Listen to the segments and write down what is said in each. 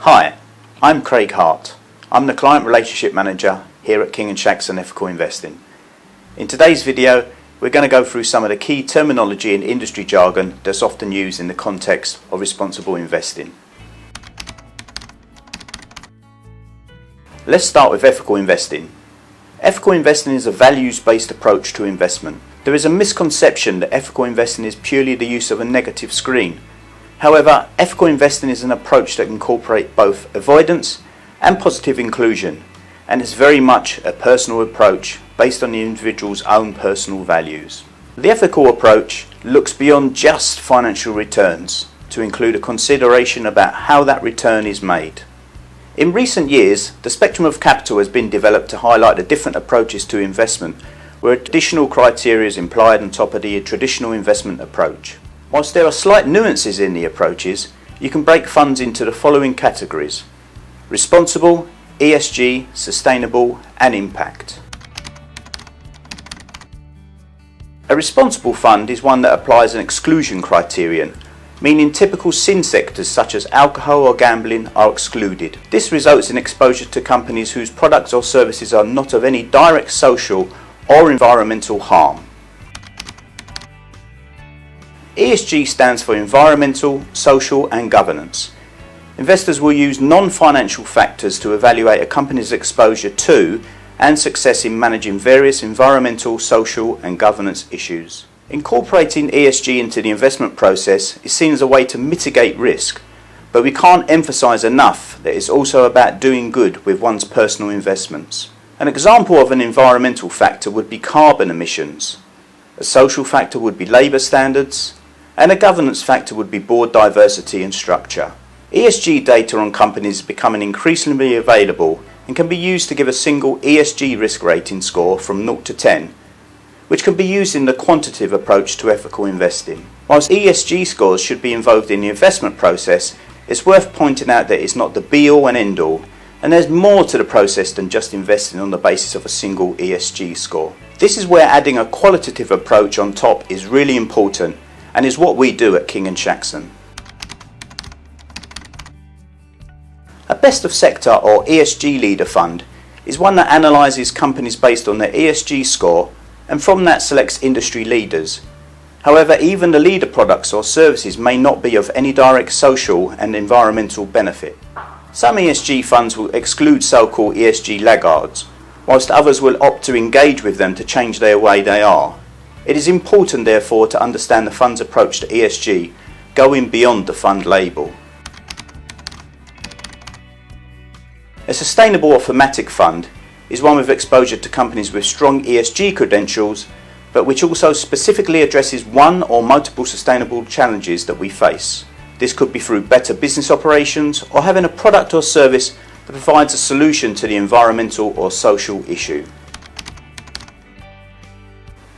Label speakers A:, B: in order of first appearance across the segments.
A: Hi, I'm Craig Hart. I'm the Client Relationship Manager here at King & Shackson Ethical Investing. In today's video, we're going to go through some of the key terminology and industry jargon that's often used in the context of responsible investing. Let's start with ethical investing. Ethical investing is a values-based approach to investment. There is a misconception that ethical investing is purely the use of a negative screen. However, ethical investing is an approach that incorporates both avoidance and positive inclusion, and it's very much a personal approach based on the individual's own personal values. The ethical approach looks beyond just financial returns to include a consideration about how that return is made. In recent years, the spectrum of capital has been developed to highlight the different approaches to investment, where additional criteria is implied on top of the traditional investment approach. Whilst there are slight nuances in the approaches, you can break funds into the following categories: responsible, ESG, sustainable, and impact. A responsible fund is one that applies an exclusion criterion, meaning typical sin sectors such as alcohol or gambling are excluded. This results in exposure to companies whose products or services are not of any direct social or environmental harm. ESG stands for environmental, social and governance. Investors will use non-financial factors to evaluate a company's exposure to and success in managing various environmental, social and governance issues. Incorporating ESG into the investment process is seen as a way to mitigate risk, but we can't emphasize enough that it's also about doing good with one's personal investments. An example of an environmental factor would be carbon emissions. A social factor would be labour standards, and a governance factor would be board diversity and structure. ESG data on companies is becoming increasingly available and can be used to give a single ESG risk rating score from 0 to 10, which can be used in the quantitative approach to ethical investing. Whilst ESG scores should be involved in the investment process, it's worth pointing out that it's not the be-all and end-all, and there's more to the process than just investing on the basis of a single ESG score. This is where adding a qualitative approach on top is really important, and is what we do at King & Shackson. A best of sector or ESG leader fund is one that analyses companies based on their ESG score and from that selects industry leaders. However, even the leader products or services may not be of any direct social and environmental benefit. Some ESG funds will exclude so-called ESG laggards, whilst others will opt to engage with them to change their way they are. It is important, therefore, to understand the fund's approach to ESG, going beyond the fund label. A sustainable or thematic fund is one with exposure to companies with strong ESG credentials, but which also specifically addresses one or multiple sustainable challenges that we face. This could be through better business operations or having a product or service that provides a solution to the environmental or social issue.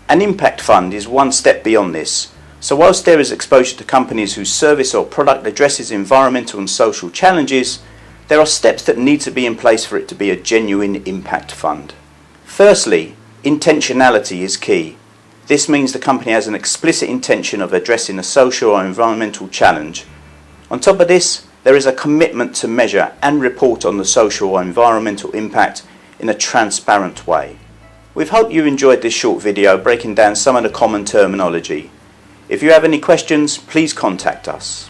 A: An impact fund is one step beyond this, so whilst there is exposure to companies whose service or product addresses environmental and social challenges, there are steps that need to be in place for it to be a genuine impact fund. Firstly, intentionality is key. This means the company has an explicit intention of addressing a social or environmental challenge. On top of this, there is a commitment to measure and report on the social or environmental impact in a transparent way. We hope you enjoyed this short video breaking down some of the common terminology. If you have any questions, please contact us.